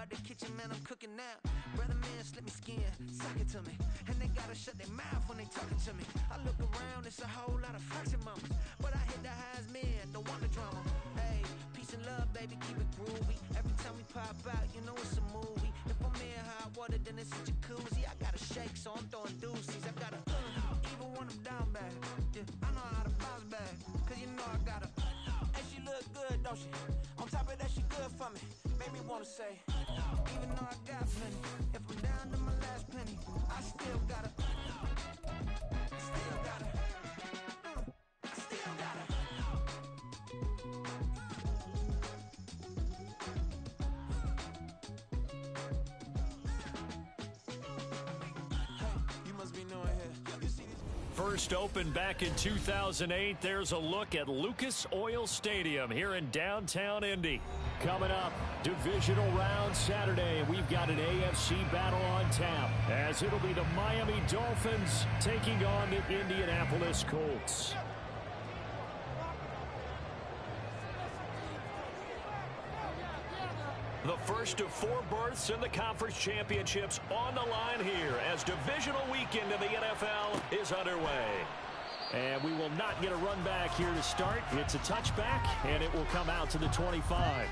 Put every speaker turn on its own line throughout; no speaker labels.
about the kitchen, man, I'm cooking now. Brother, man, slip me skin, suck it to me. And they gotta shut their mouth when they talking to me. I look around, it's a whole lot of flexing mamas. But I hit the highs, man, don't want the drama. Hey, peace and love, baby, keep it groovy. Every time we pop out, you know it's a movie. If I'm in hot water, then it's a jacuzzi. I gotta shake, so I'm throwing deuces. I gotta, even when I'm down bad. Yeah, I know how to bounce back, cause you know I gotta, and she look good, don't she? On top of that, she good for me. Made me wanna say, even though I got plenty, if I'm down to my last penny, I still gotta,
First opened back in 2008, there's a look at Lucas Oil Stadium here in downtown Indy. Coming up, divisional round Saturday, we've got an AFC battle on tap, as it'll be the Miami Dolphins taking on the Indianapolis Colts. The first of 4 berths in the conference championships on the line here as divisional weekend in the NFL is underway. And we will not get a run back here to start. It's a touchback, and it will come out to the 25.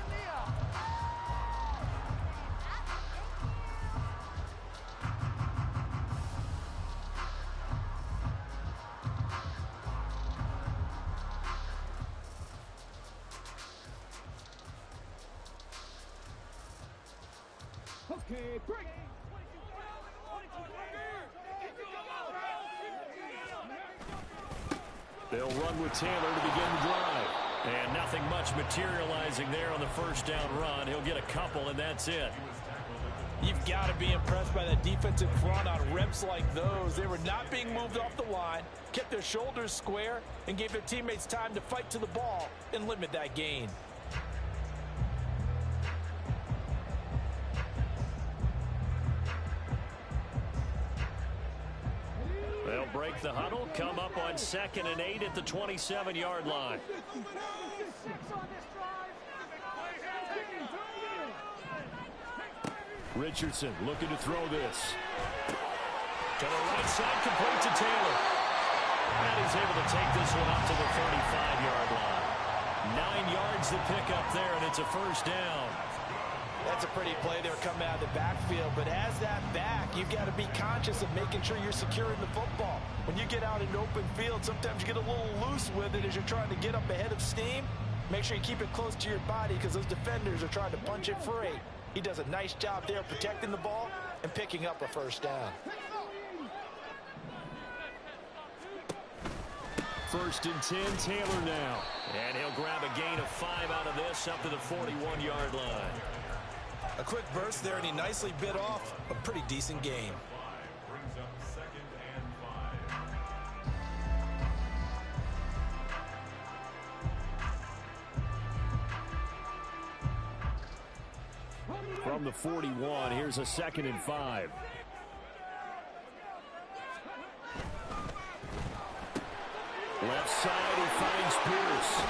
Okay, break.
They'll run with Taylor to begin the drive. And nothing much materializing there on the first down run. He'll get a couple, and that's it.
You've got to be impressed by the defensive front on reps like those. They were not being moved off the line, kept their shoulders square, and gave their teammates time to fight to the ball and limit that gain.
They'll break the huddle, come up on 2nd and 8 at the 27-yard line. Richardson looking to throw this. To the right side, complete to Taylor. And he's able to take this one up to the 35-yard line. 9 yards to pick up there, and it's a first down.
That's a pretty play there coming out of the backfield, but as that back, you've got to be conscious of making sure you're securing the football. When you get out in open field, sometimes you get a little loose with it as you're trying to get up ahead of steam. Make sure you keep it close to your body because those defenders are trying to punch it free. He does a nice job there protecting the ball and picking up a first down.
First and 10, Taylor now. And he'll grab a gain of 5 out of this up to the 41-yard line.
A quick burst there, and he nicely bit off a pretty decent game.
Brings up 2nd and 5.
From the 41, here's a 2nd and 5. Left side, he finds Pierce.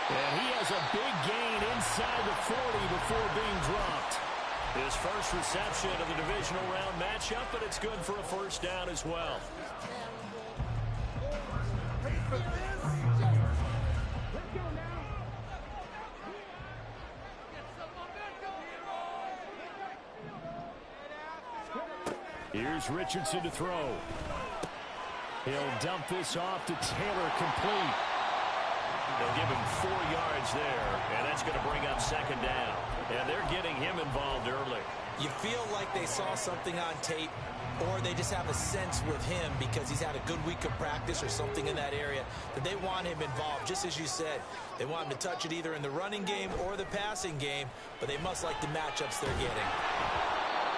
And he has a big gain inside the 40 before being dropped. His first reception of the divisional round matchup, but it's good for a first down as well. Here's Richardson to throw. He'll dump this off to Taylor, complete. They'll give him 4 yards there, and that's going to bring up 2nd down. And they're getting him involved early.
You feel like they saw something on tape, or they just have a sense with him because he's had a good week of practice or something in that area that they want him involved. Just as you said, they want him to touch it either in the running game or the passing game, but they must like the matchups they're getting.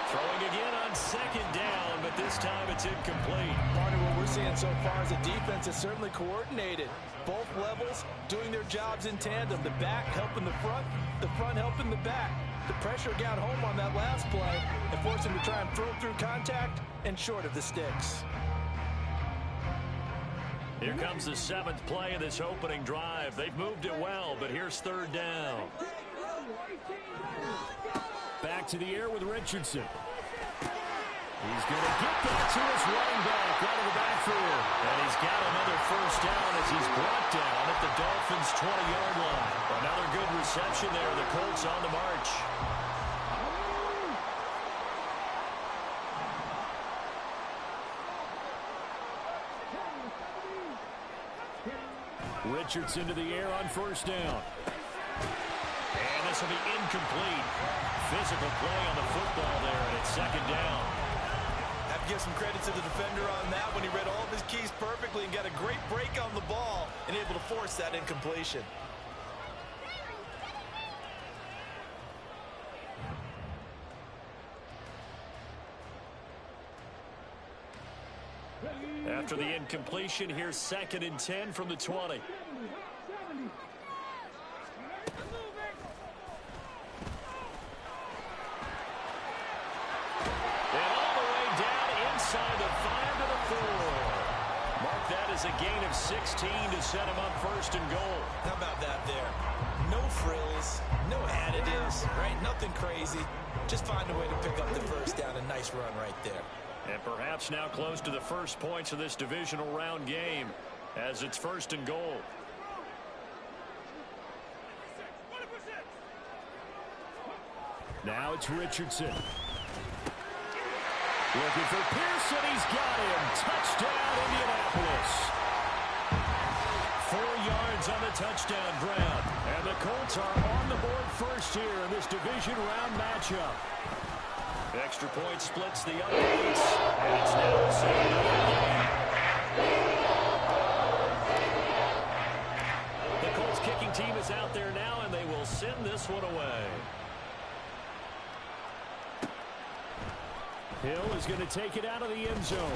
Throwing again on 2nd down, but this time it's incomplete.
Part of what we're seeing so far is the defense is certainly coordinated. Both levels doing their jobs in tandem. The back helping the front helping the back. The pressure got home on that last play and forced him to try and throw through contact and short of the sticks.
Here comes the 7th play of this opening drive. They've moved it well, but here's 3rd down. Back back to the air with Richardson. He's going to get that to his running back out of the backfield. And he's got another first down as he's brought down at the Dolphins' 20-yard line. Another good reception there. The Colts on the march. Richardson to the air on first down. And this will be incomplete. Physical play on the football there, and it's second down.
I have to give some credit to the defender on that when he read all of his keys perfectly and got a great break on the ball and able to force that incompletion.
After the incompletion, here's 2nd and 10 from the 20. A gain of 16 to set him up first and goal.
How about that there? No frills, no additives, right? Nothing crazy. Just find a way to pick up the first down. A nice run right there.
And perhaps now close to the first points of this divisional round game as it's first and goal. Now it's Richardson. Looking for Pearson. He's got him. Touchdown, Indianapolis. 4 yards on the touchdown grab. And the Colts are on the board first here in this division round matchup. Extra point splits the updates. And it's now the same. The Colts kicking team is out there now, and they will send this one away. Hill is going to take it out of the end zone.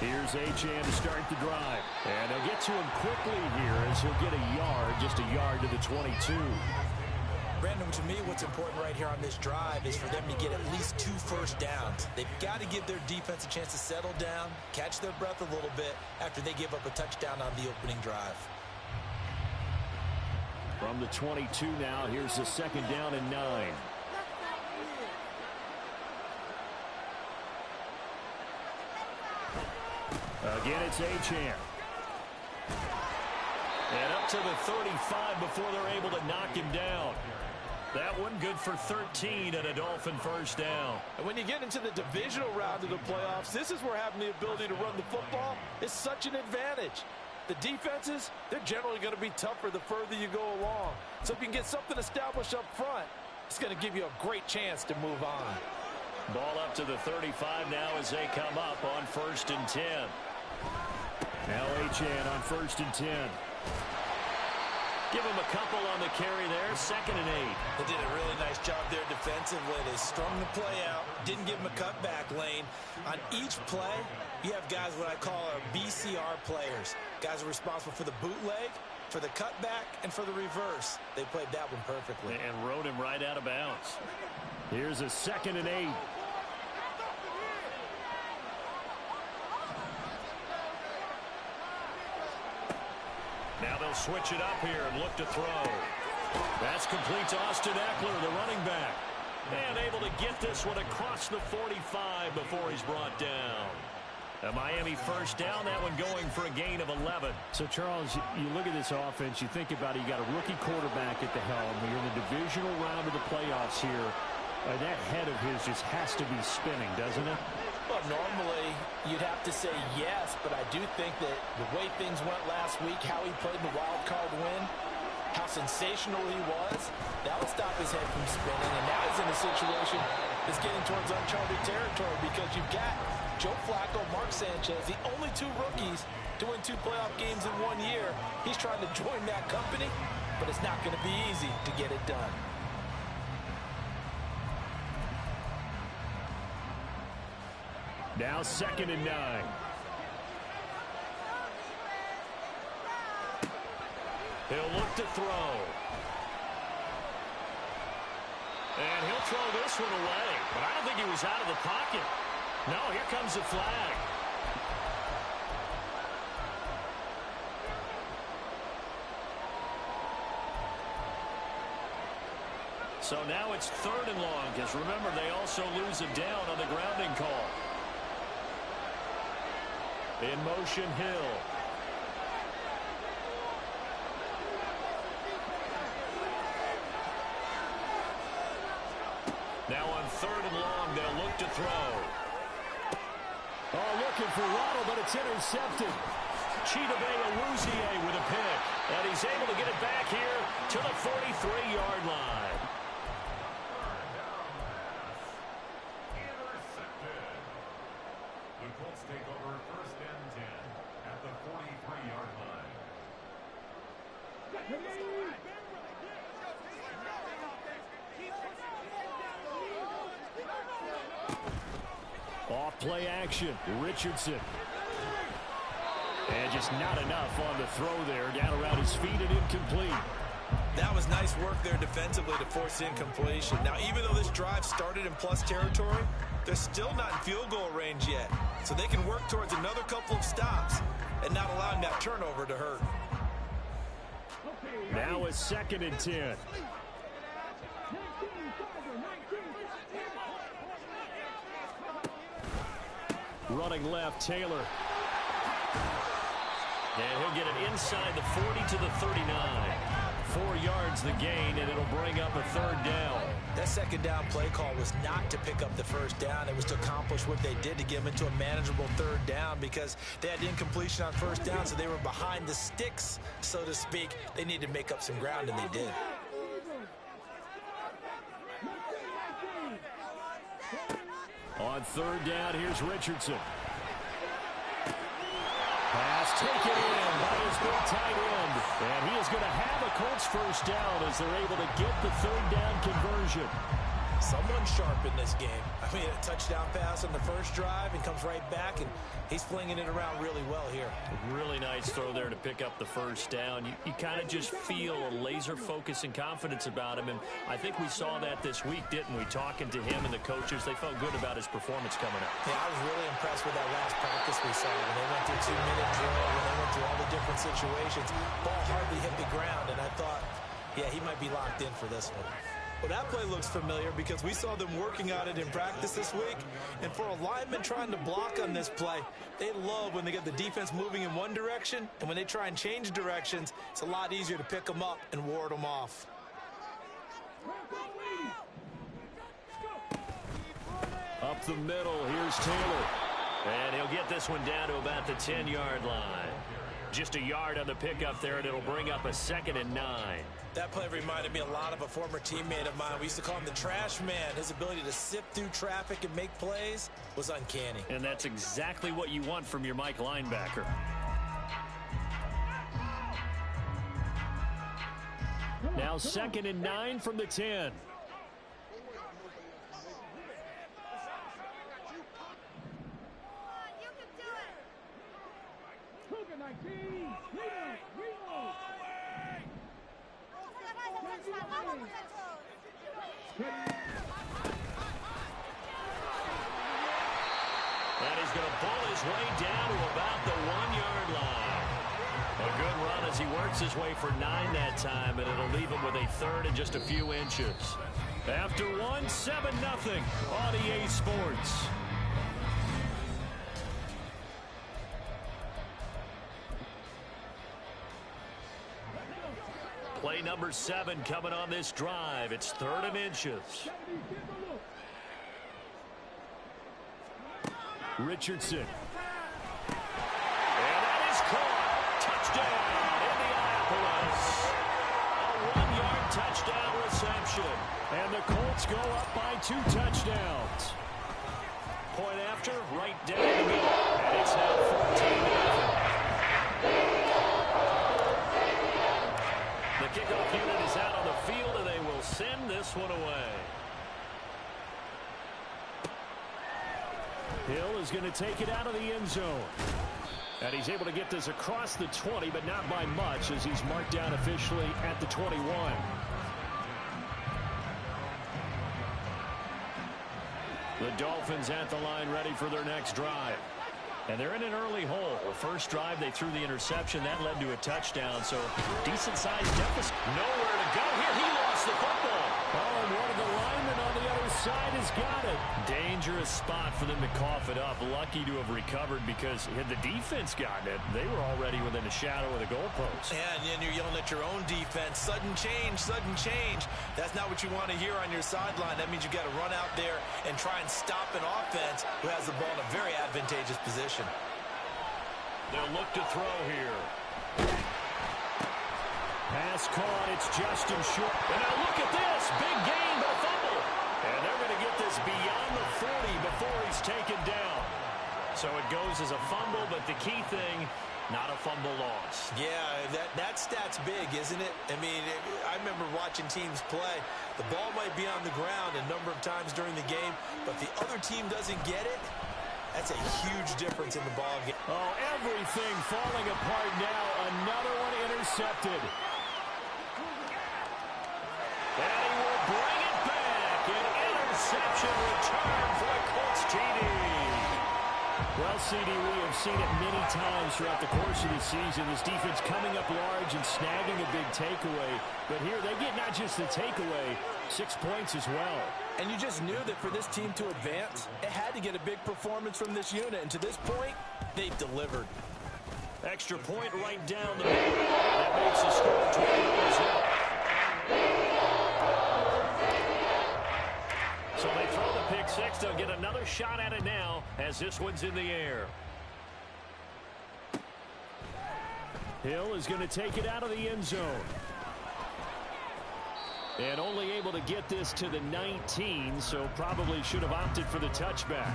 Here's Achane to start the drive. And they'll get to him quickly here as he'll get a yard, just a yard to the 22.
Brandon, to me, what's important right here on this drive is for them to get at least 2 first downs. They've got to give their defense a chance to settle down, catch their breath a little bit after they give up a touchdown on the opening drive.
From the 22 now, here's the 2nd down and 9. Again, it's Achane. And up to the 35 before they're able to knock him down. That one good for 13 and a Dolphin first down.
And when you get into the divisional round of the playoffs, this is where having the ability to run the football is such an advantage. The defenses, they're generally going to be tougher the further you go along. So if you can get something established up front, it's going to give you a great chance to move on.
Ball up to the 35 now as they come up on 1st and 10. Now Achane on 1st and 10. Give him a couple on the carry there. 2nd and 8.
They did a really nice job there defensively. They strung the play out, didn't give him a cutback lane. On each play, you have guys what I call our BCR players. Guys are responsible for the bootleg, for the cutback, and for the reverse. They played that one perfectly.
And rode him right out of bounds. Here's a 2nd and 8. Now they'll switch it up here and look to throw. That's complete to Austin Eckler, the running back. And able to get this one across the 45 before he's brought down. A Miami first down, that one going for a gain of 11.
So, Charles, you look at this offense, you think about it, you got a rookie quarterback at the helm. You're in the divisional round of the playoffs here. That head of his just has to be spinning, doesn't it?
Well, normally you'd have to say yes, but I do think that the way things went last week, how he played the wild card win, how sensational he was, that would stop his head from spinning. And now he's in a situation that's getting towards uncharted territory because you've got Joe Flacco, Mark Sanchez, the only 2 rookies to win 2 playoff games in 1 year. He's trying to join that company, but it's not going to be easy to get it done.
Now 2nd and 9. He'll look to throw. And he'll throw this one away. But I don't think he was out of the pocket. No, here comes the flag. So now it's 3rd and long, because remember, they also lose a down on the grounding call. In motion, Hill. Now on 3rd and long, they'll look to throw.
Oh, looking for Waddle, but it's intercepted.
Chidobe Awuzie with a pick. And he's able to get it back here to the 43-yard line.
Intercepted. The Colts take over 1st and 10 at the 43-yard line.
Off play action, Richardson. And just not enough on the throw there. Down around his feet and incomplete.
That was nice work there defensively to force incompletion. Now, even though this drive started in plus territory, they're still not in field goal range yet. So they can work towards another couple of stops and not allowing that turnover to hurt.
Now a 2nd and 10. Running left, Taylor. And he'll get it inside the 40 to the 39. 4 yards the gain, and it'll bring up a 3rd down.
That 2nd down play call was not to pick up the 1st down. It was to accomplish what they did to get them into a manageable 3rd down because they had incompletion on 1st down, so they were behind the sticks, so to speak. They needed to make up some ground, and they did.
On 3rd down, here's Richardson. Pass taken in by his big tight end. And he is going to have a Colts 1st down as they're able to get the 3rd down conversion.
Someone sharp in this game. I mean, a touchdown pass on the 1st drive and comes right back, and he's flinging it around really well here.
Really nice throw there to pick up the 1st down. You kind of just feel a laser focus and confidence about him, and I think we saw that this week, didn't we? Talking to him and the coaches, they felt good about his performance coming up.
Yeah, I was really impressed with that last practice we saw when they went through 2-minute drill, when they went through all the different situations. Ball hardly hit the ground, and I thought, yeah, he might be locked in for this one. Well, that play looks familiar because we saw them working on it in practice this week. And for a lineman trying to block on this play, they love when they get the defense moving in one direction. And when they try and change directions, it's a lot easier to pick them up and ward them off.
Up the middle, here's Taylor. And he'll get this one down to about the 10-yard line. Just a yard on the pickup there, and it'll bring up a 2nd and 9.
That play reminded me a lot of a former teammate of mine. We used to call him the trash man. His ability to sift through traffic and make plays was uncanny.
And that's exactly what you want from your Mike linebacker. Now 2nd and 9 from the 10. And he's going to pull his way down to about the 1-yard line. A good run as he works his way for 9 that time, and it'll leave him with a 3rd and just a few inches. After 1, 7-0 on EA Sports. Play number 7 coming on this drive. It's 3rd and inches. Richardson. And that is caught. Touchdown, Indianapolis. A 1-yard touchdown reception. And the Colts go up by 2 touchdowns. Point after, right down the middle. And it's now 14-0. The kickoff unit is out on the field, and they will send this one away. Hill is going to take it out of the end zone. And he's able to get this across the 20, but not by much, as he's marked down officially at the 21. The Dolphins at the line, ready for their next drive. And they're in an early hole. The first drive, they threw the interception. That led to a touchdown, so decent-sized deficit. Nowhere to go here. He lost the football. Oh, and one of the linemen on the other side has got it. Dangerous spot for them to cough it up. Lucky to have recovered, because had the defense gotten it, they were already within a shadow of the goalpost.
Yeah, and you're yelling at your own defense. Sudden change, sudden change. That's not what you want to hear on your sideline. That means you've got to run out there and try and stop an offense who has the ball in a very advantageous position.
They'll look to throw here. Pass caught. It's Justin Short. And now look at this. Big gain, but fumble. And they're going to get this beyond the 40 before he's taken down. So it goes as a fumble, but the key thing, not a fumble loss.
Yeah, that stat's big, isn't it? I mean, I remember watching teams play. The ball might be on the ground a number of times during the game, but if the other team doesn't get it, that's a huge difference in the ball game.
Oh, everything falling apart now. Another one intercepted. And he will bring it back. An interception return for a Colts TD. Well, CD, we have seen it many times throughout the course of the season. This defense coming up large and snagging a big takeaway. But here they get not just the takeaway, 6 points as well.
And you just knew that for this team to advance, it had to get a big performance from this unit. And to this point, they've delivered.
Extra point right down the middle. That makes the score 20-0. So they throw the pick six. They'll get another shot at it now as this one's in the air. Hill is going to take it out of the end zone. And only able to get this to the 19, so probably should have opted for the touchback.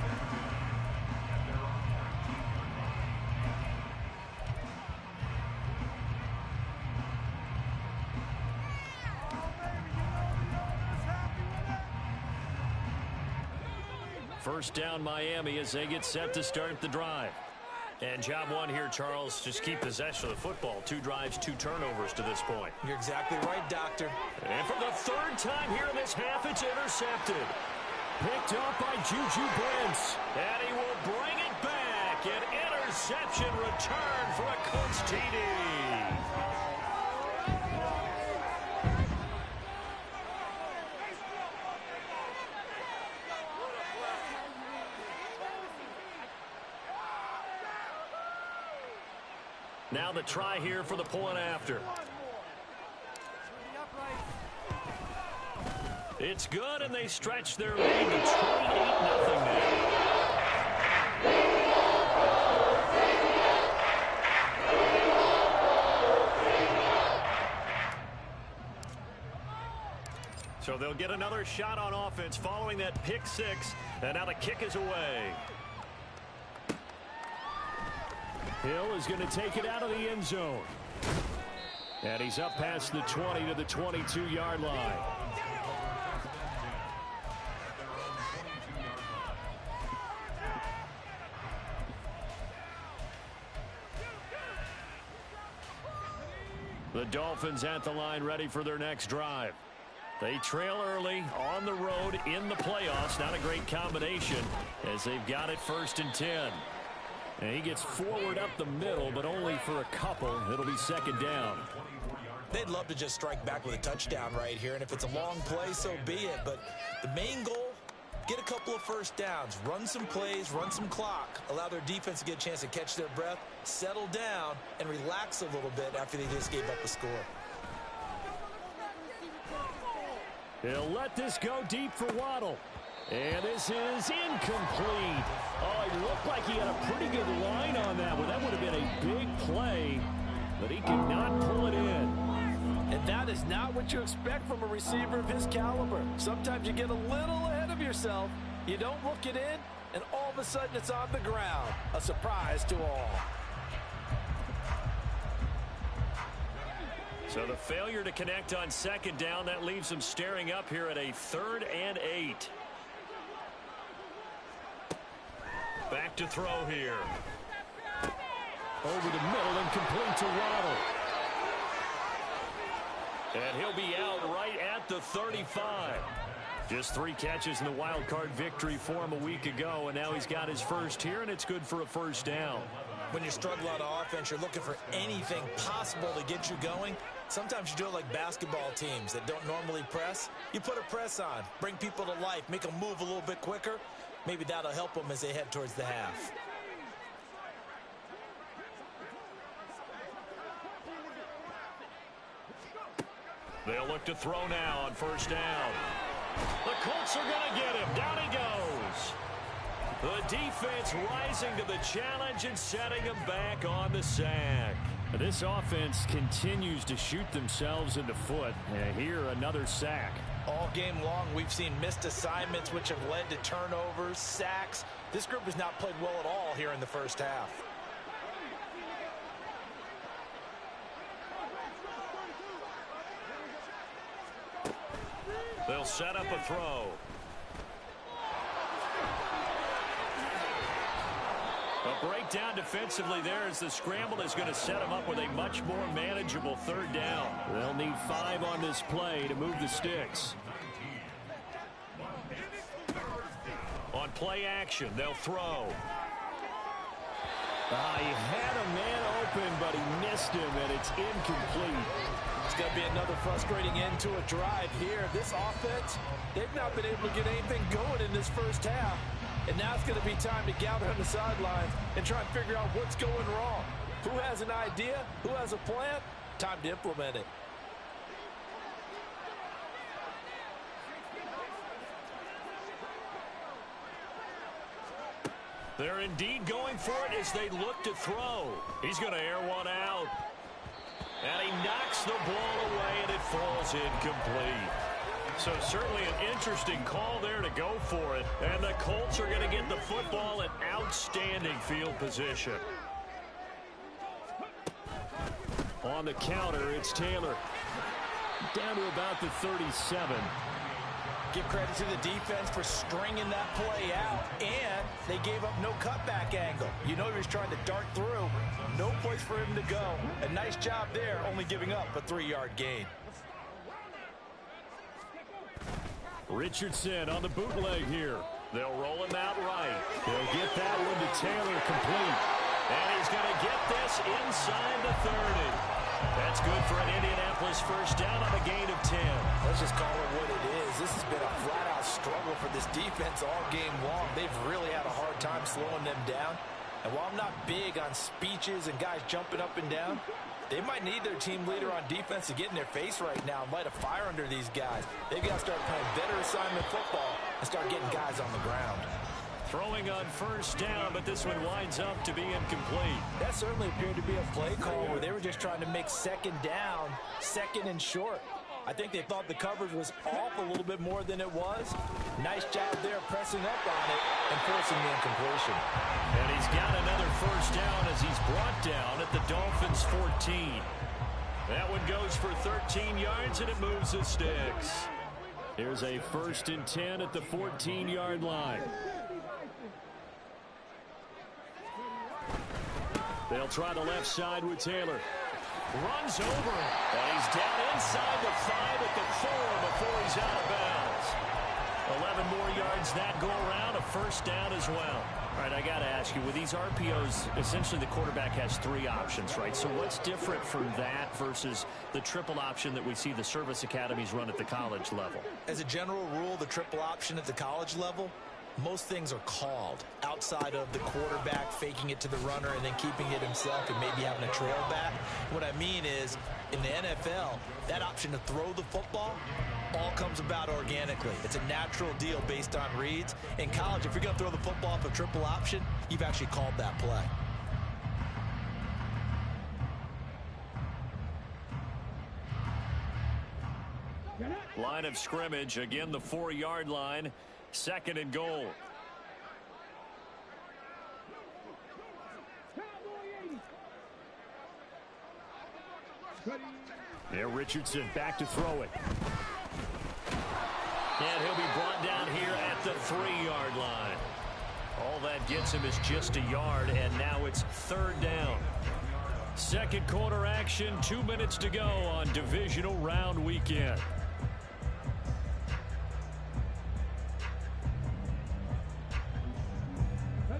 First down Miami as they get set to start the drive. And job one here, Charles, just keep possession of the football. 2 drives, 2 turnovers to this point.
You're exactly right, Doctor.
And for the third time here in this half, it's intercepted. Picked up by Juju Brents. And he will bring it back. An interception return for a Colts TD. Now the try here for the point after. It's good, and they stretch their lead to 28-0 now. So they'll get another shot on offense following that pick six, and now the kick is away. Hill is going to take it out of the end zone. And he's up past the 20 to the 22-yard line. The Dolphins at the line, ready for their next drive. They trail early on the road in the playoffs. Not a great combination as they've got it 1st and 10. And he gets forward up the middle, but only for a couple. It'll be 2nd down.
They'd love to just strike back with a touchdown right here, and if it's a long play, so be it. But the main goal, get a couple of first downs, run some plays, run some clock, allow their defense to get a chance to catch their breath, settle down, and relax a little bit after they just gave up a score.
He'll let this go deep for Waddle. And this is incomplete. Oh, it looked like he had a pretty good line on that one. That would have been a big play, but he could not pull it in.
And that is not what you expect from a receiver of his caliber. Sometimes you get a little ahead of yourself. You don't look it in, and all of a sudden it's on the ground. A surprise to all.
So the failure to connect on 2nd down, that leaves them staring up here at a 3rd and 8. Back to throw here. Over the middle and complete to Waddle. And he'll be out right at the 35. Just 3 catches in the wild card victory for him a week ago, and now he's got his first here, and it's good for a first down.
When you struggle on offense, you're looking for anything possible to get you going. Sometimes you do it like basketball teams that don't normally press. You put a press on, bring people to life, make them move a little bit quicker. Maybe that'll help them as they head towards the half.
They'll look to throw now on first down. The Colts are going to get him. Down he goes. The defense rising to the challenge and setting him back on the sack. This offense continues to shoot themselves in the foot. Here, another sack.
All game long, we've seen missed assignments, which have led to turnovers, sacks. This group has not played well at all here in the first half.
They'll set up a throw. A breakdown defensively there as the scramble is going to set them up with a much more manageable third down. They'll need 5 on this play to move the sticks. On play action, they'll throw. He had a man open, but he missed him, and it's incomplete.
It's going to be another frustrating end to a drive here. This offense, they've not been able to get anything going in this first half. And now it's going to be time to gather on the sidelines and try and figure out what's going wrong. Who has an idea? Who has a plan? Time to implement it.
They're indeed going for it as they look to throw. He's going to air one out. And he knocks the ball away, and it falls incomplete. So certainly an interesting call there to go for it. And the Colts are going to get the football in outstanding field position. On the counter, it's Taylor. Down to about the 37.
Give credit to the defense for stringing that play out, and they gave up no cutback angle. You know he was trying to dart through. No place for him to go. A nice job there, only giving up a 3-yard gain.
Richardson on the bootleg here. They'll roll him out right. They'll get that one to Taylor complete. And he's going to get this inside the 30. That's good for an Indianapolis first down on a gain of 10.
Let's just call it what it is. This has been a flat-out struggle for this defense all game long. They've really had a hard time slowing them down. And while I'm not big on speeches and guys jumping up and down, they might need their team leader on defense to get in their face right now and light a fire under these guys. They've got to start playing better assignment football and start getting guys on the ground.
Throwing on first down, but this one winds up to be incomplete.
That certainly appeared to be a play call where they were just trying to make second down, second and short. I think they thought the coverage was off a little bit more than it was. Nice job there pressing up on it and forcing the incompletion.
And he's got another first down as he's brought down at the Dolphins' 14. That one goes for 13 yards, and it moves the sticks. Here's a 1st and 10 at the 14-yard line. They'll try the left side with Taylor. Runs over him. And he's down inside the 5 at the 4 before he's out of bounds. 11 more yards that go around. A first down as well. All right, I got to ask you, with these RPOs, essentially the quarterback has 3 options, right? So what's different from that versus the triple option that we see the service academies run at the college level?
As a general rule, the triple option at the college level, most things are called outside of the quarterback faking it to the runner and then keeping it himself and maybe having a trail back. What I mean is, in the NFL, that option to throw the football all comes about organically. It's a natural deal based on reads. In college, if you're going to throw the football off a triple option, you've actually called that play.
Line of scrimmage, again the 4-yard line. 2nd and goal. There, Richardson back to throw it. And he'll be brought down here at the 3-yard line. All that gets him is just a yard, and now it's third down. Second quarter action, 2 minutes to go on divisional round weekend.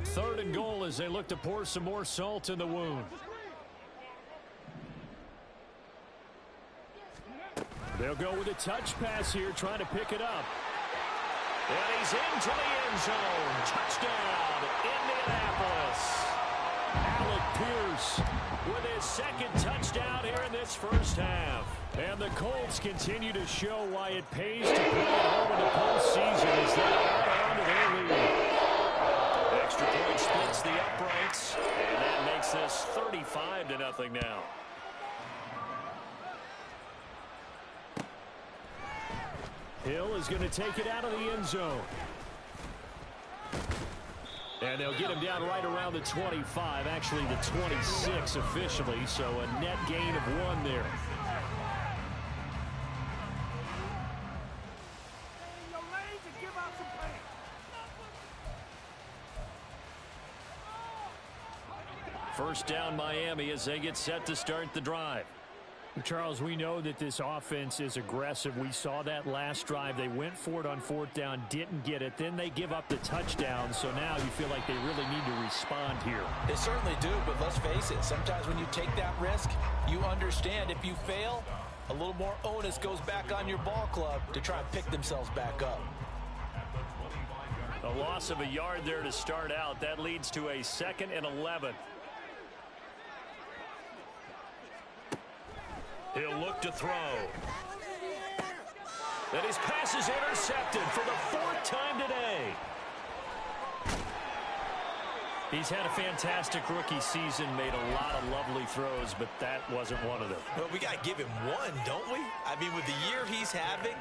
Third and goal as they look to pour some more salt in the wound. They'll go with a touch pass here, trying to pick it up. And he's into the end zone. Touchdown, Indianapolis. Alec Pierce with his second touchdown here in this first half. And the Colts continue to show why it pays to play at home in the postseason as they add on to their lead. Extra point splits the uprights, and that makes this 35-0 now. Hill is going to take it out of the end zone. And they'll get him down right around the 25, actually the 26 officially, so a net gain of 1 there. First down Miami as they get set to start the drive.
Charles, we know that this offense is aggressive. We saw that last drive. They went for it on fourth down, didn't get it. Then they give up the touchdown, so now you feel like they really need to respond here.
They certainly do, but let's face it. Sometimes when you take that risk, you understand if you fail, a little more onus goes back on your ball club to try and pick themselves back up.
A loss of a yard there to start out. That leads to a 2nd and 11. He'll look to throw. And his pass is intercepted for the 4th time today. He's had a fantastic rookie season, made a lot of lovely throws, but that wasn't one of them.
Well, we got to give him one, don't we? I mean, with the year he's having,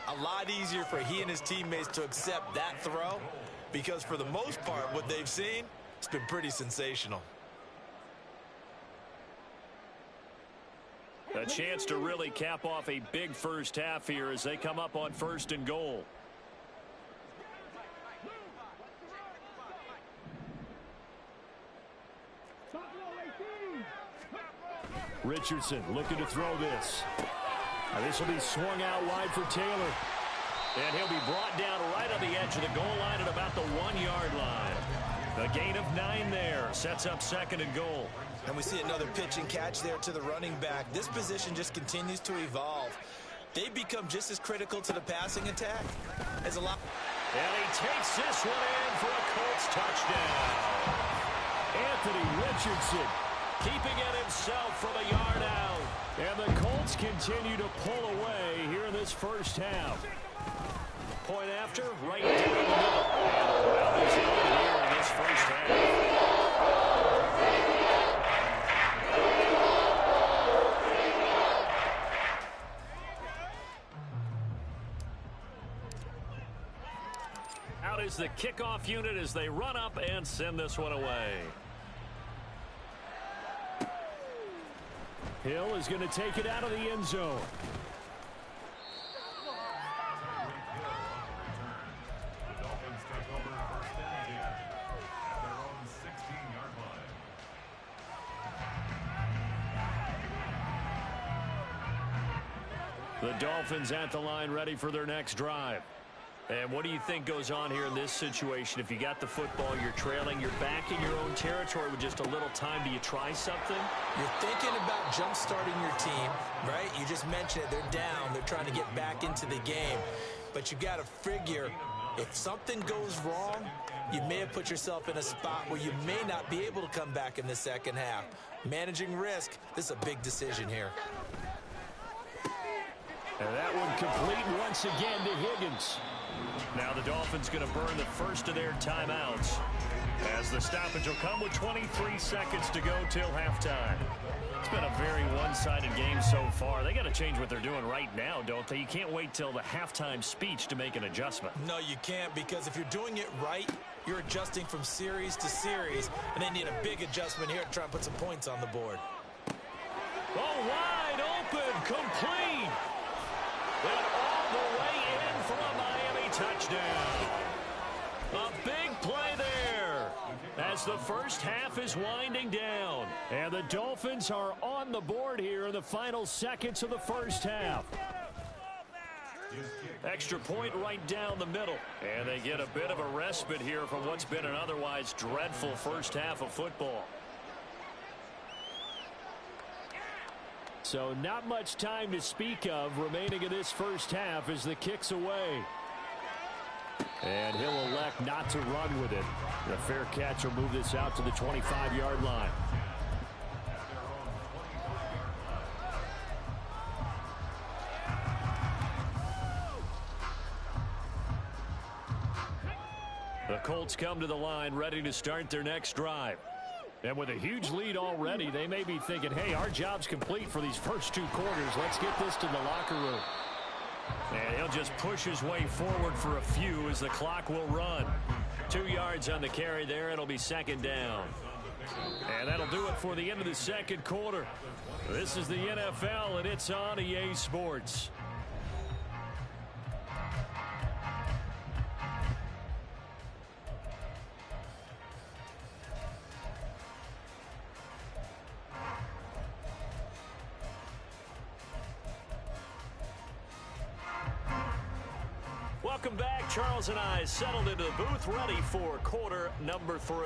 a lot easier for he and his teammates to accept that throw because for the most part, what they've seen, it's been pretty sensational.
A chance to really cap off a big first half here as they come up on 1st and goal.
Richardson looking to throw this. Now this will be swung out wide for Taylor.
And he'll be brought down right on the edge of the goal line at about the 1-yard line. A gain of 9 there. Sets up 2nd and goal.
And we see another pitch and catch there to the running back. This position just continues to evolve. They become just as critical to the passing attack as a lot.
And he takes this one in for a Colts touchdown.
Anthony Richardson
keeping it himself from a yard out.
And the Colts continue to pull away here in this first half.
Point after, right down the middle. And the round is over here in this first half. Out is the kickoff unit as they run up and send this one away.
Hill is going to take it out of the end zone.
The Dolphins take over 1st and 10 at their own 16-yard line.
The Dolphins at the line ready for their next drive. And what do you think goes on here in this situation? If you got the football, you're trailing, you're back in your own territory with just a little time. Do you try something?
You're thinking about jump-starting your team, right? You just mentioned it. They're down. They're trying to get back into the game. But you got to figure if something goes wrong, you may have put yourself in a spot where you may not be able to come back in the second half. Managing risk, this is a big decision here.
And that one complete once again to Higgins.
Now the Dolphins going to burn the first of their timeouts as the stoppage will come with 23 seconds to go till halftime. It's been a very one-sided game so far. They got to change what they're doing right now, don't they? You can't wait till the halftime speech to make an adjustment.
No, you can't, because if you're doing it right, you're adjusting from series to series, and they need a big adjustment here to try and put some points on the board.
Oh, wide open, complete. And all the way in for a Miami touchdown. A big play there. as the first half is winding down. And the Dolphins are on the board here in the final seconds of the first half. Extra point right down the middle. And they get a bit of a respite here from what's been an otherwise dreadful first half of football. So not much time to speak of remaining in this first half as the kick's away. And he'll elect not to run with it. The fair catch will move this out to the 25-yard line. The Colts come to the line ready to start their next drive. And with a huge lead already, they may be thinking, hey, our job's complete for these first two quarters. Let's get this to the locker room. And he'll just push his way forward for a few as the clock will run. 2 yards on the carry there. It'll be second down. And that'll do it for the end of the second quarter. This is the NFL, and it's on EA Sports. Welcome back. Charles and I settled into the booth ready for quarter number 3.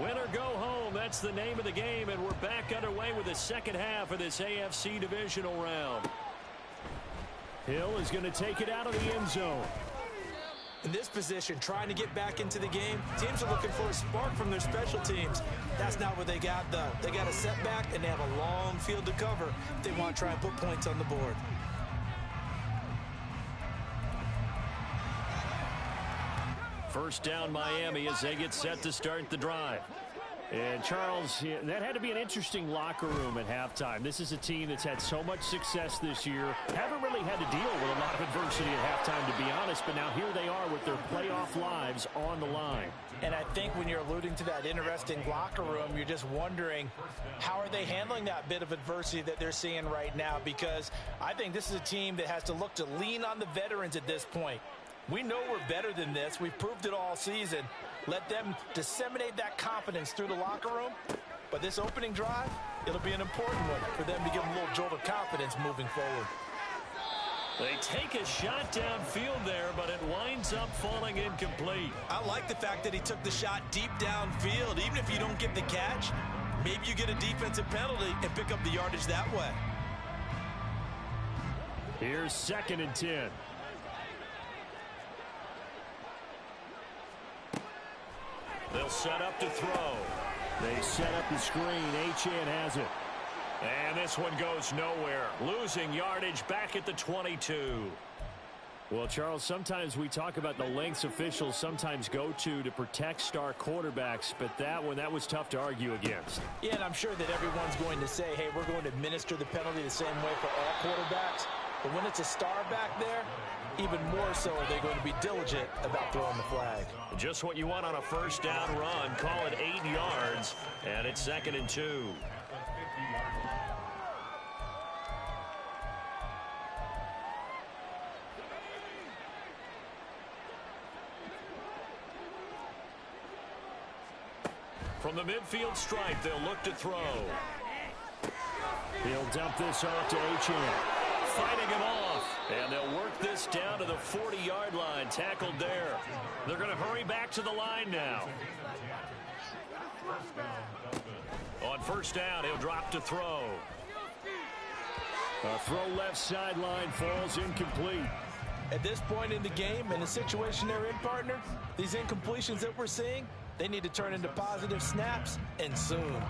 Win or go home, that's the name of the game, and we're back underway with the second half of this AFC divisional round. Hill is going to take it out of the end zone.
In this position, trying to get back into the game, teams are looking for a spark from their special teams. That's not what they got, though. They got a setback, and they have a long field to cover if they want to try and put points on the board.
First down Miami as they get set to start the drive. And Charles, that had to be an interesting locker room at halftime. This is a team that's had so much success this year. Haven't really had to deal with a lot of adversity at halftime, to be honest. But now here they are with their playoff lives on the line.
And I think when you're alluding to that interesting locker room, you're just wondering, how are they handling that bit of adversity that they're seeing right now? Because I think this is a team that has to look to lean on the veterans at this point. We know we're better than this. We've proved it all season. Let them disseminate that confidence through the locker room. But this opening drive, it'll be an important one for them to give them a little jolt of confidence moving forward.
They take a shot downfield there, but it winds up falling incomplete.
I like the fact that he took the shot deep downfield. Even if you don't get the catch, maybe you get a defensive penalty and pick up the yardage that way.
Here's 2nd and 10. They'll set up to throw. They set up the screen. Achane has it. And this one goes nowhere. Losing yardage back at the 22. Well, Charles, sometimes we talk about the lengths officials sometimes go to protect star quarterbacks, but that one, that was tough to argue against.
Yeah, and I'm sure that everyone's going to say, hey, we're going to administer the penalty the same way for all quarterbacks. But when it's a star back there, even more so are they going to be diligent about throwing the flag.
Just what you want on a first down run. Call it 8 yards, and it's 2nd and 2. From the midfield stripe, they'll look to throw. He'll dump this off to Achane. Fighting him off, and they'll work this down to the 40-yard line. Tackled there. They're going to hurry back to the line now. On first down, he'll drop to throw. A throw left sideline falls incomplete.
At this point in the game, and the situation they're in, partner, these incompletions that we're seeing, they need to turn into positive snaps, and soon.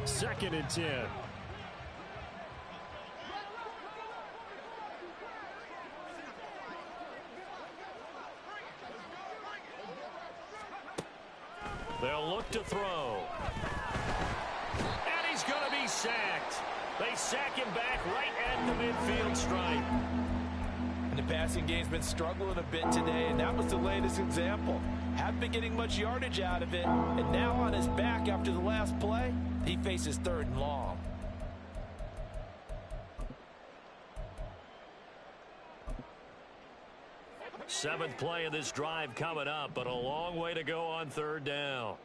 Second and 10. They'll look to throw. And he's going to be sacked. They sack him back right at the midfield stripe.
And the passing game's been struggling a bit today, and that was the latest example. Haven't been getting much yardage out of it. And now on his back after the last play, he faces 3rd and long.
Seventh play of this drive coming up, but a long way to go on 3rd down.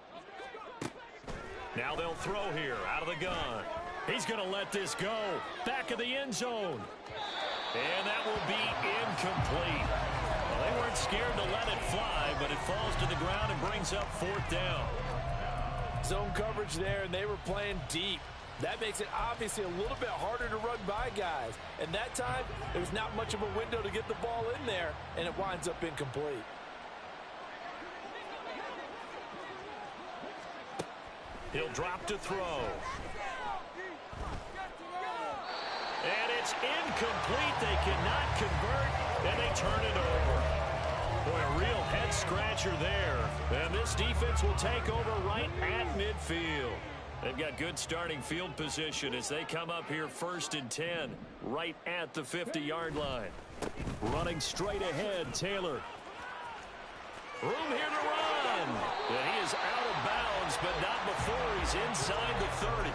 Now they'll throw here out of the gun. He's going to let this go. Back of the end zone. And that will be incomplete. Well, they weren't scared to let it fly, but it falls to the ground and brings up 4th down.
Zone coverage there, and they were playing deep. That makes it obviously a little bit harder to run by guys. And that time, there was not much of a window to get the ball in there, and it winds up incomplete.
He'll drop to throw. And it's incomplete. They cannot convert, and they turn it over. Boy, a real head-scratcher there. And this defense will take over right at midfield. They've got good starting field position as they come up here 1st and 10, right at the 50-yard line. Running straight ahead, Taylor. Room here to run. And he is out of bounds, but not before he's inside the 30.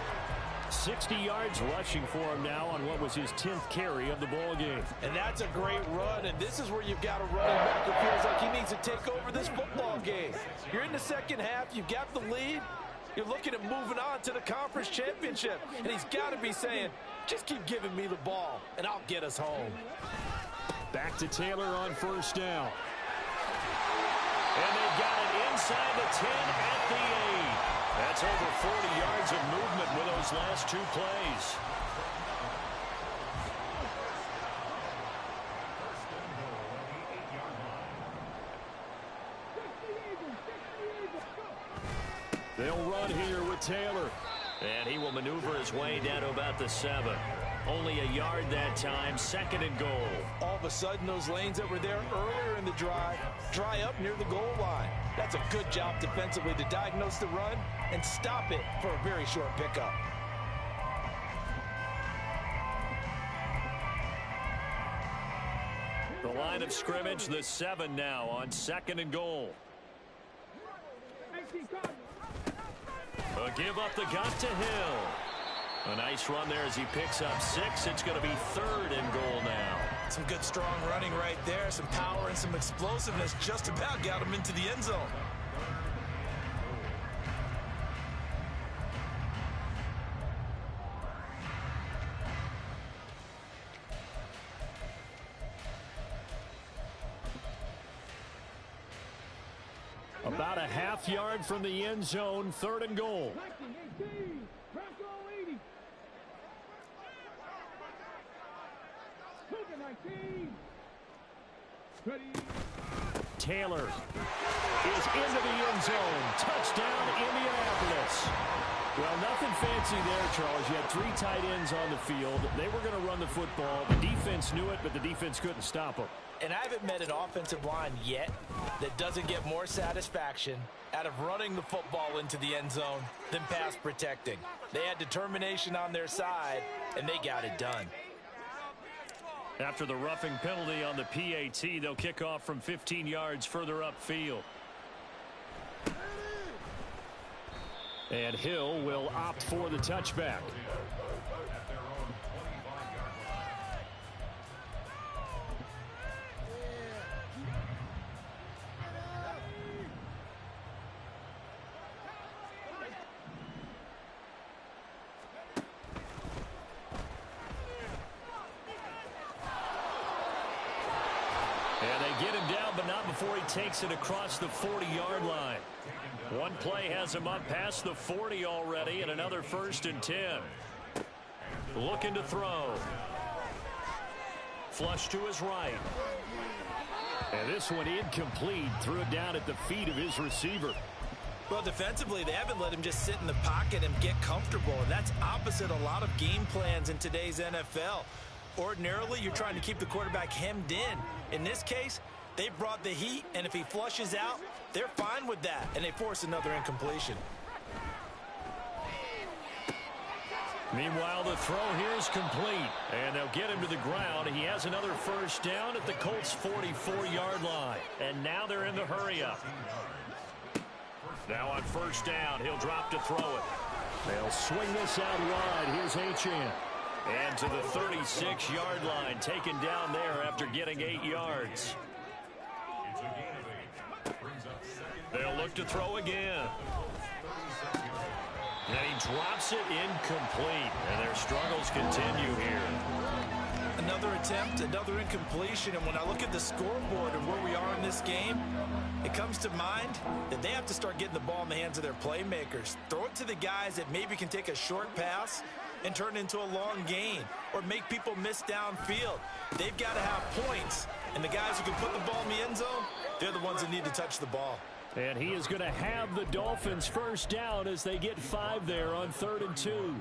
60 yards rushing for him now on what was his 10th carry of the ball game.
And that's a great run, and this is where you've got a running back who feels like he needs to take over this football game. You're in the second half, you've got the lead, you're looking at moving on to the conference championship, and he's got to be saying, just keep giving me the ball, and I'll get us home.
Back to Taylor on 1st down. And they've got it inside the 10 at the 8. That's over 40 yards of movement with those last 2 plays. They'll run here with Taylor. And he will maneuver his way down to about the 7. Only a yard that time, 2nd and goal.
All of a sudden, those lanes that were there earlier in the drive dry up near the goal line. That's a good job defensively to diagnose the run and stop it for a very short pickup.
The line of scrimmage, the 7 now on 2nd and goal. A give up the gut to Hill. A nice run there as he picks up 6. It's going to be 3rd and goal now.
Some good strong running right there. Some power and some explosiveness just about got him into the end zone.
About a half yard from the end zone, 3rd and goal. Taylor is into the end zone. Touchdown, Indianapolis. Well, nothing fancy there, Charles. You had 3 tight ends on the field. They were going to run the football. The defense knew it, but the defense couldn't stop them.
And I haven't met an offensive line yet that doesn't get more satisfaction out of running the football into the end zone than pass protecting. They had determination on their side, and they got it done.
After the roughing penalty on the PAT, they'll kick off from 15 yards further upfield. And Hill will opt for the touchback. And they get him down, but not before he takes it across the 40-yard line. One play has him up past the 40 already, and another 1st and 10. Looking to throw. Flush to his right. And this one incomplete. Threw it down at the feet of his receiver.
Well, defensively, they haven't let him just sit in the pocket and get comfortable, and that's opposite a lot of game plans in today's NFL. Ordinarily, you're trying to keep the quarterback hemmed in. In this case, they brought the heat, and if he flushes out, they're fine with that, and they force another incompletion.
Meanwhile, the throw here is complete, and they'll get him to the ground. He has another first down at the Colts' 44-yard line, and now they're in the hurry-up. Now on first down, he'll drop to throw it. They'll swing this out wide. Here's Achane. And to the 36-yard line, taken down there after getting 8 yards. They'll look to throw again. And he drops it incomplete. And their struggles continue here.
Another attempt, another incompletion. And when I look at the scoreboard and where we are in this game, it comes to mind that they have to start getting the ball in the hands of their playmakers. Throw it to the guys that maybe can take a short pass and turn it into a long gain or make people miss downfield. They've got to have points. And the guys who can put the ball in the end zone, they're the ones that need to touch the ball.
And he is going to have the Dolphins first down as they get 5 there on 3rd and 2.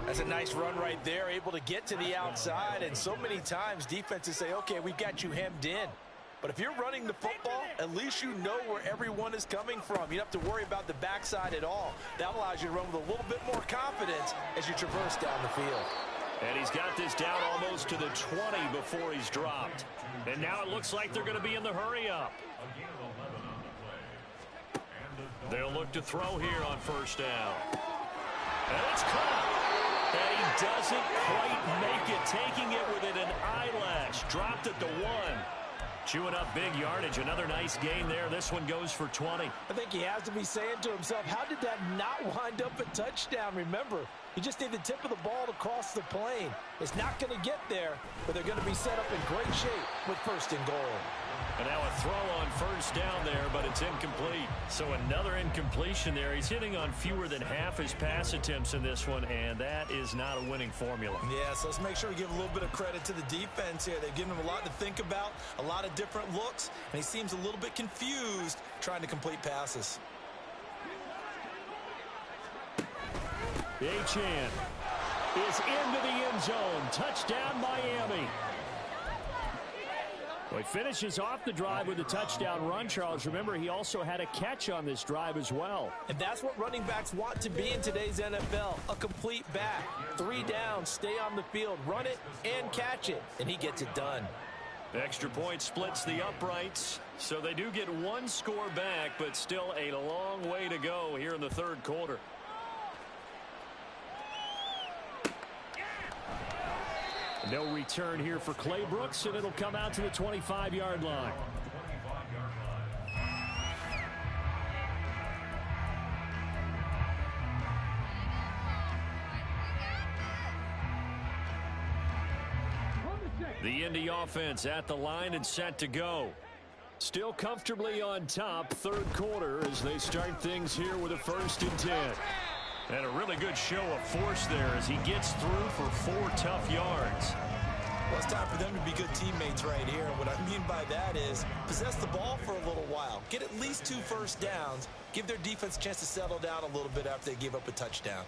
That's a nice run right there, able to get to the outside. And so many times defenses say, okay, we've got you hemmed in. But if you're running the football, at least you know where everyone is coming from. You don't have to worry about the backside at all. That allows you to run with a little bit more confidence as you traverse down the field.
And he's got this down almost to the 20 before he's dropped. And now it looks like they're going to be in the hurry-up. They'll look to throw here on first down. And it's caught. And he doesn't quite make it, taking it within an eyelash. Dropped at the 1. Chewing up big yardage. Another nice gain there. This one goes for 20.
I think he has to be saying to himself, how did that not wind up a touchdown? Remember, you just need the tip of the ball to cross the plane. It's not going to get there, but they're going to be set up in great shape with 1st and goal.
And now a throw on first down there, but it's incomplete. So another incompletion there. He's hitting on fewer than half his pass attempts in this one, and that is not a winning formula.
Yeah, so let's make sure we give a little bit of credit to the defense here. They've given him a lot to think about, a lot of different looks, and he seems a little bit confused trying to complete passes.
Achane is into the end zone. Touchdown, Miami. Well, he finishes off the drive with a touchdown run, Charles. Remember, he also had a catch on this drive as well.
And that's what running backs want to be in today's NFL, a complete back. 3 downs, stay on the field, run it, and catch it. And he gets it done.
Extra point splits the uprights, so they do get 1 score back, but still a long way to go here in the 3rd quarter. No return here for Clay Brooks, and it'll come out to the 25-yard line. The Indy offense at the line and set to go. Still comfortably on top, 3rd quarter as they start things here with a 1st and 10. And a really good show of force there as he gets through for 4 tough yards.
Well, it's time for them to be good teammates right here. And what I mean by that is possess the ball for a little while. Get at least 2 first downs. Give their defense a chance to settle down a little bit after they give up a touchdown.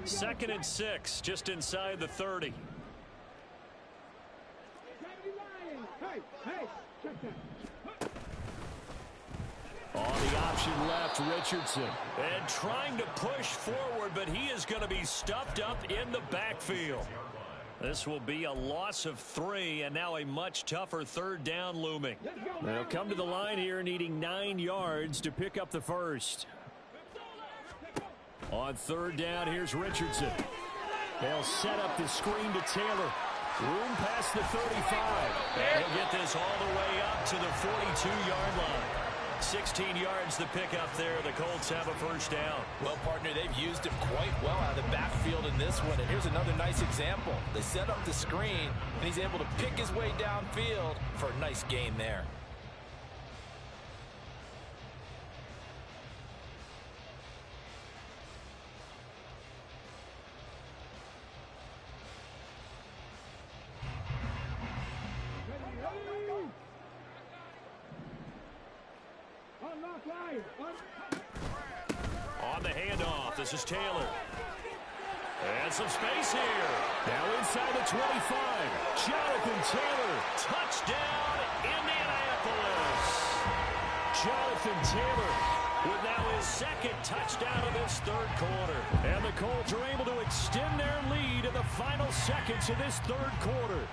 Second and 6, just inside the 30. On the option left, Richardson. And trying to push forward, but he is going to be stuffed up in the backfield. This will be a loss of 3, and now a much tougher 3rd down looming. They'll come to the line here needing 9 yards to pick up the first. On 3rd down, here's Richardson. They'll set up the screen to Taylor. Room past the 35. And he'll get this all the way up to the 42-yard line. 16 yards to pick up there. The Colts have a first down.
Well, partner, they've used him quite well out of the backfield in this one. And here's another nice example. They set up the screen, and he's able to pick his way downfield for a nice gain there.
On the handoff, this is Taylor. And some space here. Now inside the 25. Jonathan Taylor, touchdown, Indianapolis. Jonathan Taylor with now his second touchdown of this third quarter. And the Colts are able to extend their lead in the final seconds of this third quarter.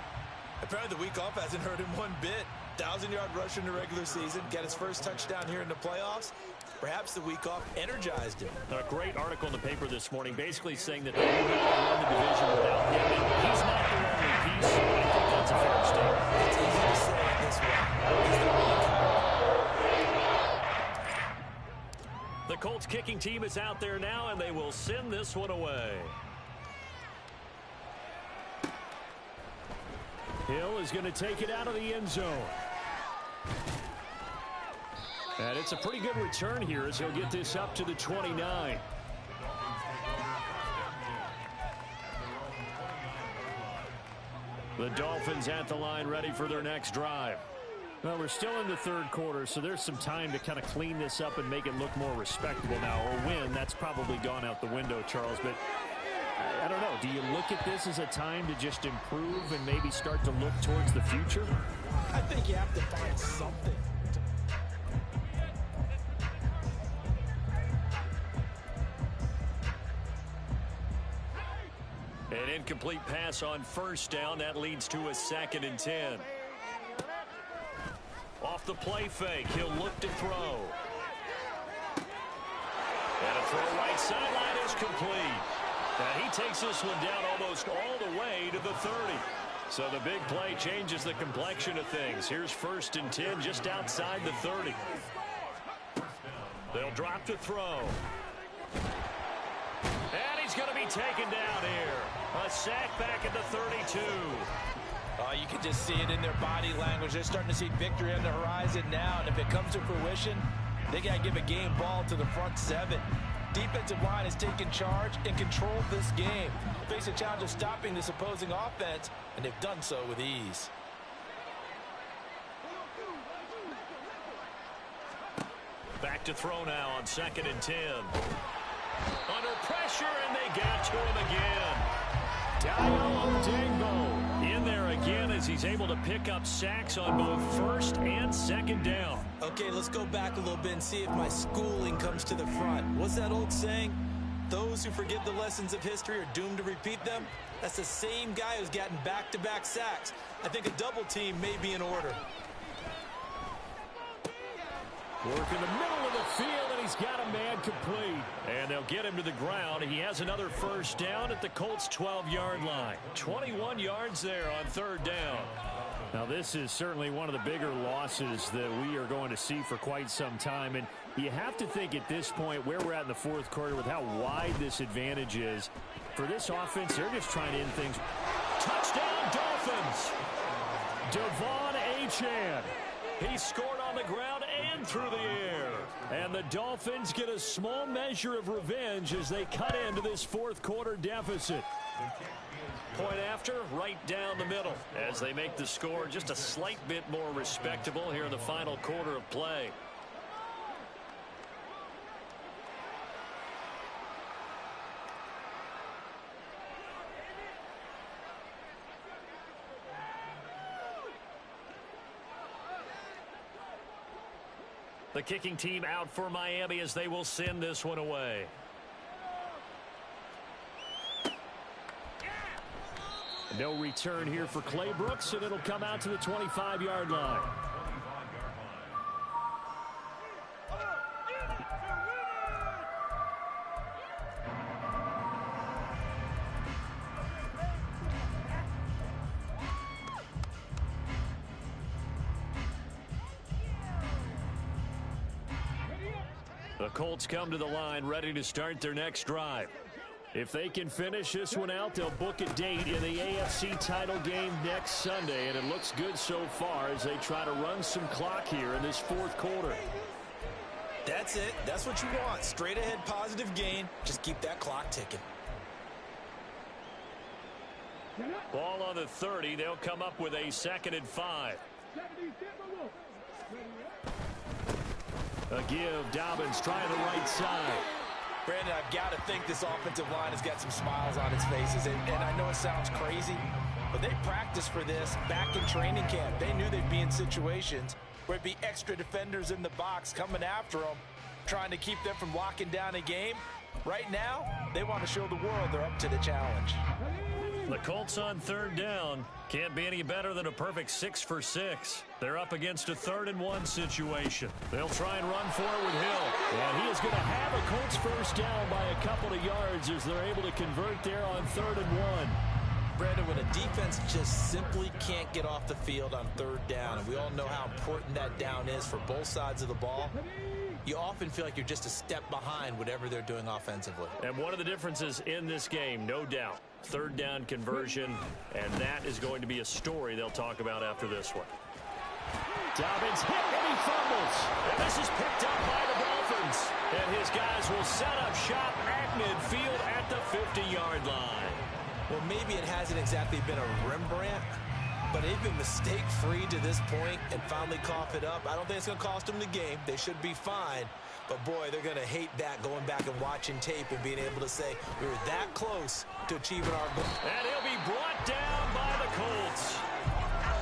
Apparently the week off hasn't hurt him one bit. 1,000-yard rush in the regular season, got his first touchdown here in the playoffs. Perhaps the week off energized him.
A great article in the paper this morning basically saying that they will not win the division without him. And he's not the only piece. I think that's a fair statement.
It's easy to say it this way.
The Colts kicking team is out there now, and they will send this one away. Hill is going to take it out of the end zone. And it's a pretty good return here as he'll get this up to the 29. The Dolphins at the line ready for their next drive. Well, we're still in the third quarter, so there's some time to kind of clean this up and make it look more respectable now. Or win, that's probably gone out the window, Charles. But I don't know. Do you look at this as a time to just improve and maybe start to look towards the future?
I think you have to find something.
An incomplete pass on first down. That leads to a 2nd and 10. Off the play fake, he'll look to throw. And a throw right sideline is complete. And he takes this one down almost all the way to the 30. So the big play changes the complexion of things. Here's 1st and 10 just outside the 30. They'll drop to throw. And he's going to be taken down here. A sack back at the 32.
You can just see it in their body language. They're starting to see victory on the horizon now. And if it comes to fruition, they got to give a game ball to the front 7. Defensive line has taken charge and controlled this game. Face a challenge of stopping this opposing offense, and they've done so with ease.
Back to throw now on 2nd and 10. Under pressure, and they got to him again. Dayo Odeyingbo in there again as he's able to pick up sacks on both 1st and 2nd down.
Okay, let's go back a little bit and see if my schooling comes to the front. What's that old saying? Those who forget the lessons of history are doomed to repeat them. That's the same guy who's gotten back-to-back sacks. I think a double team may be in order.
Work in the middle of the field, and he's got a man complete. And they'll get him to the ground. He has another first down at the Colts' 12-yard line. 21 yards there on 3rd down. Now, this is certainly one of the bigger losses that we are going to see for quite some time. And you have to think at this point where we're at in the 4th quarter with how wide this advantage is. For this offense, they're just trying to end things. Touchdown, Dolphins! Devon Achane. He scored on the ground and through the air. And the Dolphins get a small measure of revenge as they cut into this 4th quarter deficit. Point after, right down the middle as they make the score just a slight bit more respectable here in the final quarter of play. The kicking team out for Miami as they will send this one away. No return here for Clay Brooks, and it'll come out to the 25-yard line. The Colts come to the line ready to start their next drive. If they can finish this one out, they'll book a date in the AFC title game next Sunday, and it looks good so far as they try to run some clock here in this 4th quarter.
That's it. That's what you want. Straight ahead positive gain. Just keep that clock ticking.
Ball on the 30. They'll come up with a 2nd and 5. A give. Dobbins trying the right side.
Brandon, I've got to think this offensive line has got some smiles on its faces. And I know it sounds crazy, But they practiced for this back in training camp. They knew they'd be in situations where it'd be extra defenders in the box coming after them, trying to keep them from locking down a game. Right now, they want to show the world they're up to the challenge.
The Colts on third down. Can't be any better than a perfect 6 for 6. They're up against a 3rd-and-1 situation. They'll try and run for it with Hill. And he is going to have a Colts first down by a couple of yards as they're able to convert there on 3rd and 1.
Brandon, when a defense just simply can't get off the field on 3rd down, and we all know how important that down is for both sides of the ball, you often feel like you're just a step behind whatever they're doing offensively.
And one of the differences in this game, no doubt, 3rd down conversion, and that is going to be a story they'll talk about after this one. Dobbins hit and he fumbles. And this is picked up by the Dolphins. And his guys will set up shop at midfield at the 50-yard line.
Well, maybe it hasn't exactly been a Rembrandt, but they've been mistake-free to this point and finally cough it up. I don't think it's going to cost them the game. They should be fine. But, boy, they're going to hate that, going back and watching tape and being able to say we were that close to achieving our goal.
And he'll be brought down by the Colts.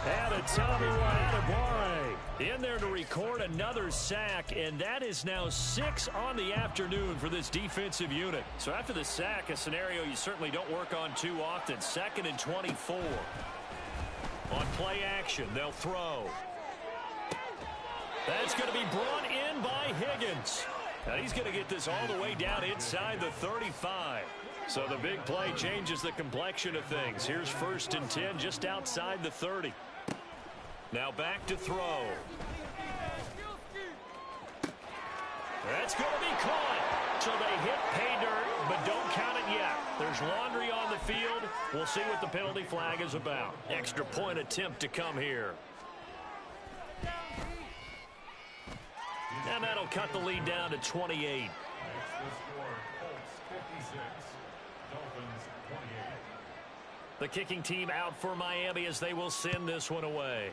And a Tommy Adebawore in there to record another sack, and that is now 6 on the afternoon for this defensive unit. So after the sack, a scenario you certainly don't work on too often. 2nd and 24. On play action, they'll throw. That's going to be brought in by Higgins. Now he's going to get this all the way down inside the 35. So the big play changes the complexion of things. Here's 1st and 10 just outside the 30. Now back to throw. That's going to be caught. So they hit pay dirt, but don't count it yet. There's laundry on the field. We'll see what the penalty flag is about. Extra point attempt to come here. And that'll cut the lead down to 28.
Makes the score Colts 56, Dolphins 28.
The kicking team out for Miami as they will send this one away.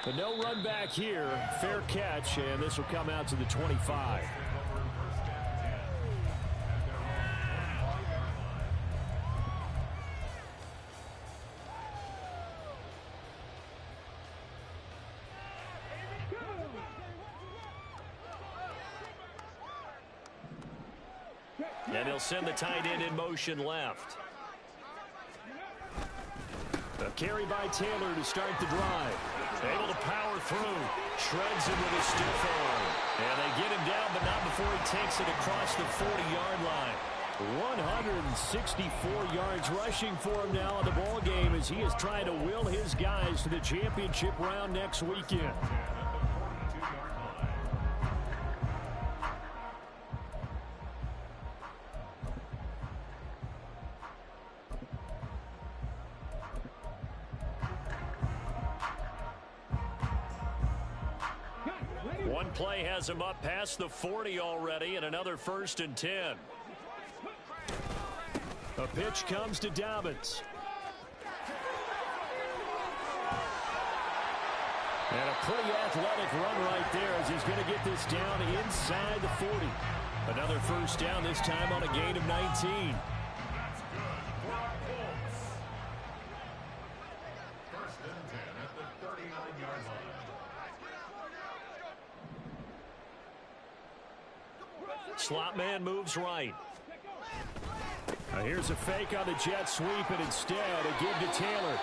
But no run back here. Fair catch, and this will come out to the 25. And he'll send the tight end in motion left. A carry by Taylor to start the drive. Able to power through. Shreds him with a stiff arm. And they get him down, but not before he takes it across the 40-yard line. 164 yards rushing for him now in the ball game as he is trying to will his guys to the championship round next weekend. One play has him up past the 40 already, and another 1st and 10. A pitch comes to Dobbins. And a pretty athletic run right there as he's going to get this down inside the 40. Another 1st down, this time on a gain of 19.
That's good for our Colts. 1st and 10 at the 39-yard line.
Slot man moves right. Now here's a fake on the jet sweep, and instead a give to Taylor.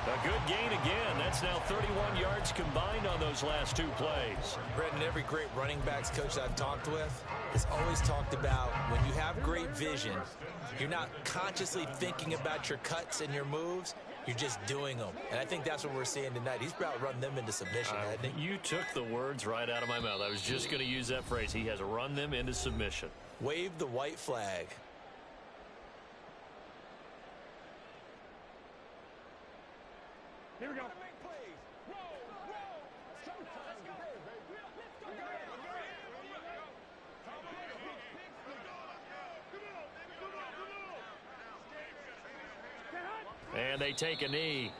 A good gain again. That's now 31 yards combined on those last 2 plays.
Brendan, every great running backs coach I've talked with has always talked about when you have great vision, you're not consciously thinking about your cuts and your moves. You're just doing them. And I think that's what we're seeing tonight. He's about run them into submission, hasn't he?
You took the words right out of my mouth. I was just going to use that phrase. He has run them into submission.
Wave the white flag.
Here we go.
And they take a knee.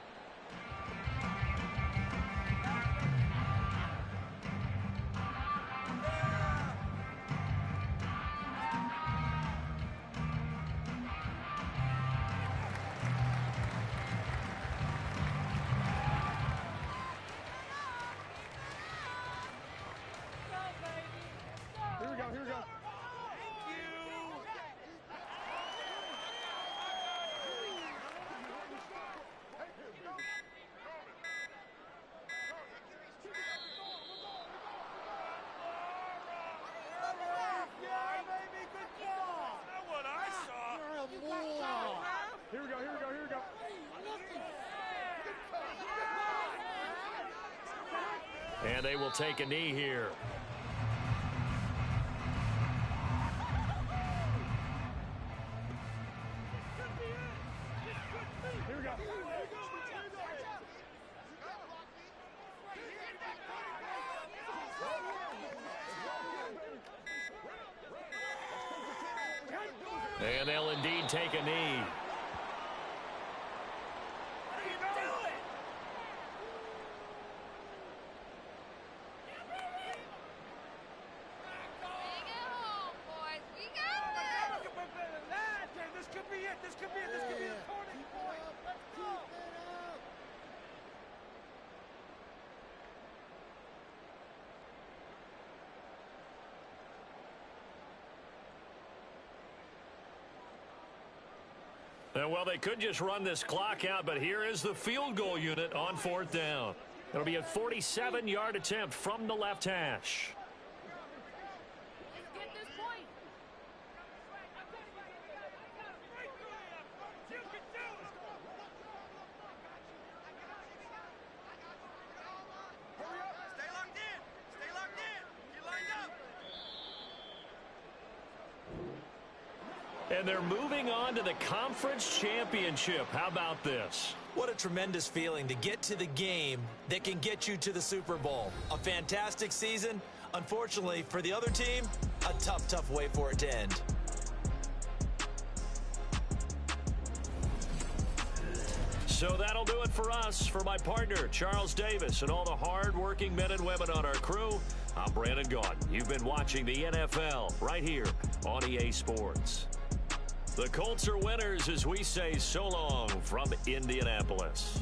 And they will take a knee here. And they'll indeed take a knee. Well, they could just run this clock out, but here is the field goal unit on 4th down. It'll be a 47-yard attempt from the left hash. And they're moving on to the conference championship. How about this?
What a tremendous feeling to get to the game that can get you to the Super Bowl. A fantastic season. Unfortunately, for the other team, a tough way for it to end.
So that'll do it for us. For my partner, Charles Davis, and all the hard-working men and women on our crew, I'm Brandon Gaudin. You've been watching the NFL right here on EA Sports. The Colts are winners as we say so long from Indianapolis.